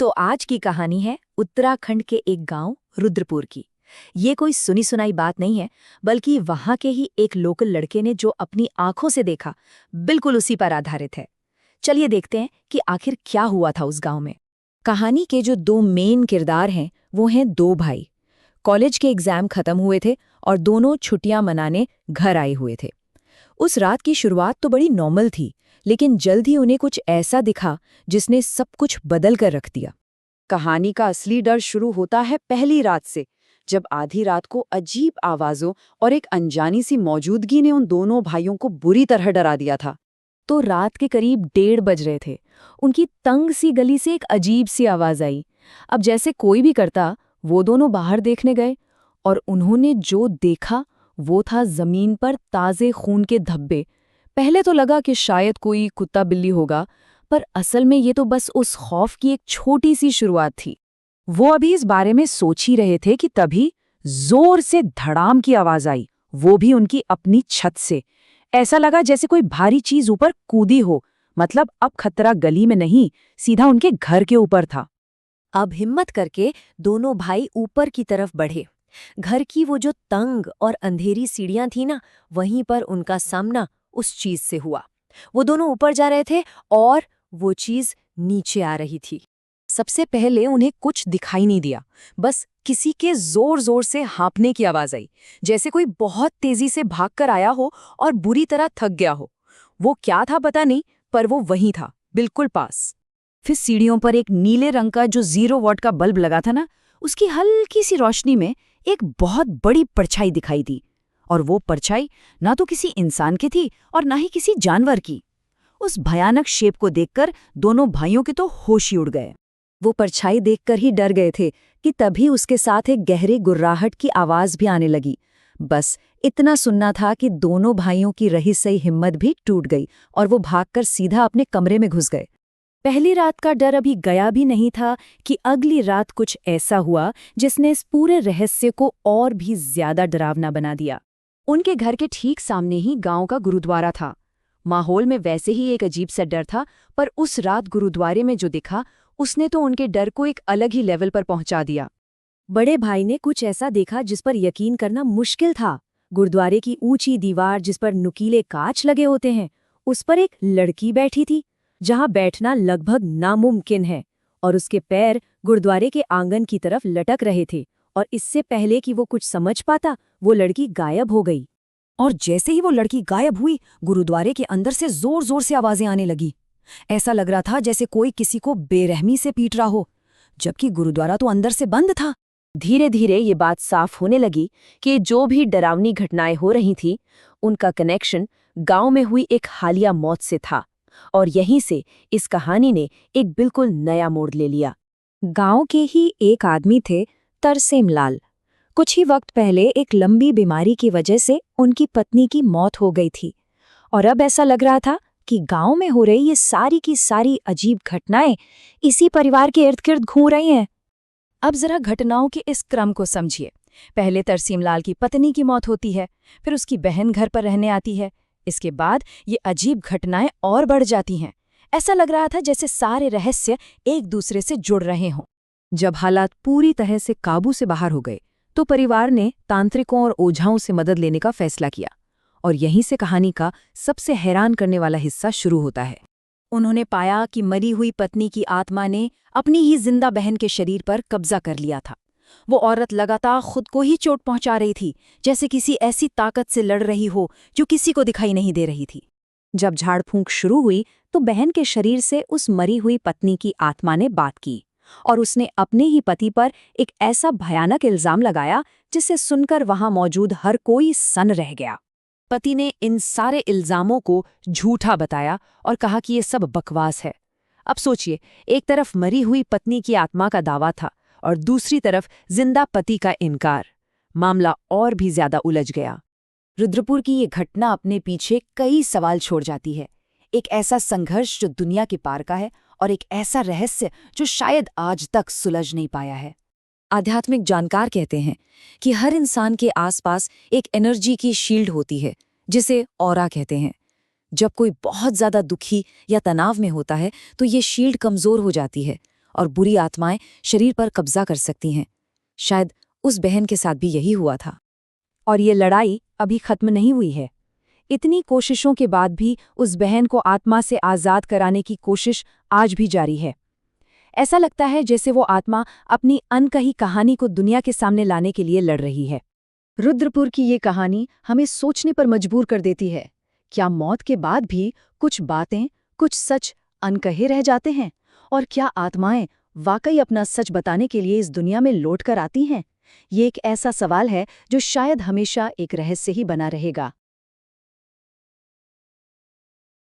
तो आज की कहानी है उत्तराखंड के एक गांव रुद्रपुर की। ये कोई सुनी सुनाई बात नहीं है, बल्कि वहां के ही एक लोकल लड़के ने जो अपनी आंखों से देखा, बिल्कुल उसी पर आधारित है। चलिए देखते हैं कि आखिर क्या हुआ था उस गांव में। कहानी के जो दो मेन किरदार हैं वो हैं दो भाई। कॉलेज के एग्जाम खत्म हुए थे और दोनों छुट्टियां मनाने घर आए हुए थे। उस रात की शुरुआत तो बड़ी नॉर्मल थी, लेकिन जल्द ही उन्हें कुछ ऐसा दिखा जिसने सब कुछ बदल कर रख दिया। कहानी का असली डर शुरू होता है पहली रात से, जब आधी रात को अजीब आवाजों और एक अनजानी सी मौजूदगी ने उन दोनों भाइयों को बुरी तरह डरा दिया था। तो रात के करीब 1:30 बज रहे थे। उनकी तंग सी गली से एक अजीब सी आवाज आई। अब जैसे कोई भी करता, वो दोनों बाहर देखने गए और उन्होंने जो देखा वो था जमीन पर ताजे खून के धब्बे। पहले तो लगा कि शायद कोई कुत्ता बिल्ली होगा, पर असल में ये तो बस उस खौफ की एक छोटी सी शुरुआत थी। वो अभी इस बारे में सोच ही रहे थे कि तभी जोर से धड़ाम की आवाज आई, वो भी उनकी अपनी छत से। ऐसा लगा जैसे कोई भारी चीज ऊपर कूदी हो। मतलब अब खतरा गली में नहीं, सीधा उनके घर के ऊपर था। अब हिम्मत करके दोनों भाई ऊपर की तरफ बढ़े। घर की वो जो तंग और अंधेरी सीढ़ियां थी ना, वहीं पर उनका सामना उस चीज से हुआ। वो दोनों ऊपर जा रहे थे और वो चीज नीचे आ रही थी। सबसे पहले उन्हें कुछ दिखाई नहीं दिया, बस किसी के जोर जोर से हाँफने की आवाज आई, जैसे कोई बहुत तेजी से भागकर आया हो और बुरी तरह थक गया हो। वो क्या था पता नहीं, पर वो वहीं था, बिल्कुल पास। फिर सीढ़ियों पर एक नीले रंग का जो 0 वॉट का बल्ब लगा था ना, उसकी हल्की सी रोशनी में एक बहुत बड़ी परछाई दिखाई दी। और वो परछाई ना तो किसी इंसान की थी और ना ही किसी जानवर की। उस भयानक शेप को देखकर दोनों भाइयों के तो होश ही उड़ गए। वो परछाई देखकर ही डर गए थे कि तभी उसके साथ एक गहरी गुर्राहट की आवाज भी आने लगी। बस इतना सुनना था कि दोनों भाइयों की रही सही हिम्मत भी टूट गई और वो भागकर सीधा अपने कमरे में घुस गए। पहली रात का डर अभी गया भी नहीं था कि अगली रात कुछ ऐसा हुआ जिसने इस पूरे रहस्य को और भी ज्यादा डरावना बना दिया। उनके घर के ठीक सामने ही गांव का गुरुद्वारा था। माहौल में वैसे ही एक अजीब सा डर था, पर उस रात गुरुद्वारे में जो दिखा, उसने तो उनके डर को एक अलग ही लेवल पर पहुंचा दिया। बड़े भाई ने कुछ ऐसा देखा जिस पर यकीन करना मुश्किल था। गुरुद्वारे की ऊंची दीवार जिस पर नुकीले कांच लगे होते हैं, उस पर एक लड़की बैठी थी, जहां बैठना लगभग नामुमकिन है, और उसके पैर गुरुद्वारे के आंगन की तरफ लटक रहे थे। और इससे पहले कि वो कुछ समझ पाता, वो लड़की गायब हो गई। और जैसे ही वो लड़की गायब हुई, गुरुद्वारे के अंदर से जोर जोर से आवाजें आने लगी। ऐसा लग रहा था जैसे कोई किसी को बेरहमी से पीट रहा हो, जबकि गुरुद्वारा तो अंदर से बंद था। धीरे धीरे ये बात साफ होने लगी कि जो भी डरावनी घटनाएं हो रही थीं, उनका कनेक्शन गांव में हुई एक हालिया मौत से था। और यहीं से इस कहानी ने एक बिल्कुल नया मोड़ ले लिया। गांव के ही एक आदमी थे, तरसेम लाल। कुछ ही वक्त पहले एक लंबी बीमारी की वजह से उनकी पत्नी की मौत हो गई थी, और अब ऐसा लग रहा था कि गांव में हो रही ये सारी की सारी अजीब घटनाएं इसी परिवार के इर्द गिर्द घूम रही हैं। अब जरा घटनाओं के इस क्रम को समझिए। पहले तरसीम लाल की पत्नी की मौत होती है, फिर उसकी बहन घर पर रहने आती है। इसके बाद ये अजीब घटनाएं और बढ़ जाती हैं। ऐसा लग रहा था जैसे सारे रहस्य एक दूसरे से जुड़ रहे हों। जब हालात पूरी तरह से काबू से बाहर हो गए, तो परिवार ने तांत्रिकों और ओझाओं से मदद लेने का फैसला किया। और यहीं से कहानी का सबसे हैरान करने वाला हिस्सा शुरू होता है। उन्होंने पाया कि मरी हुई पत्नी की आत्मा ने अपनी ही जिंदा बहन के शरीर पर कब्जा कर लिया था। वो औरत लगातार खुद को ही चोट पहुंचा रही थी, जैसे किसी ऐसी ताकत से लड़ रही हो जो किसी को दिखाई नहीं दे रही थी। जब झाड़ फूंक शुरू हुई, तो बहन के शरीर से उस मरी हुई पत्नी की आत्मा ने बात की, और उसने अपने ही पति पर एक ऐसा भयानक इल्जाम लगाया जिसे सुनकर वहां मौजूद हर कोई सन्न रह गया। पति ने इन सारे इल्जामों को झूठा बताया और कहा कि ये सब बकवास है। अब सोचिए, एक तरफ मरी हुई पत्नी की आत्मा का दावा था और दूसरी तरफ जिंदा पति का इनकार। मामला और भी ज्यादा उलझ गया। रुद्रपुर की ये घटना अपने पीछे कई सवाल छोड़ जाती है। एक ऐसा संघर्ष जो दुनिया के पार का है, और एक ऐसा रहस्य जो शायद आज तक सुलझ नहीं पाया है। आध्यात्मिक जानकार कहते हैं कि हर इंसान के आसपास एक एनर्जी की शील्ड होती है, जिसे ऑरा कहते हैं। जब कोई बहुत ज्यादा दुखी या तनाव में होता है, तो ये शील्ड कमजोर हो जाती है और बुरी आत्माएं शरीर पर कब्जा कर सकती हैं। शायद उस बहन के साथ भी यही हुआ था। और ये लड़ाई अभी खत्म नहीं हुई है। इतनी कोशिशों के बाद भी उस बहन को आत्मा से आज़ाद कराने की कोशिश आज भी जारी है। ऐसा लगता है जैसे वो आत्मा अपनी अनकही कहानी को दुनिया के सामने लाने के लिए लड़ रही है। रुद्रपुर की ये कहानी हमें सोचने पर मजबूर कर देती है। क्या मौत के बाद भी कुछ बातें, कुछ सच अनकहे रह जाते हैं? और क्या आत्माएं वाकई अपना सच बताने के लिए इस दुनिया में लौट कर आती हैं? ये एक ऐसा सवाल है जो शायद हमेशा एक रहस्य ही बना रहेगा।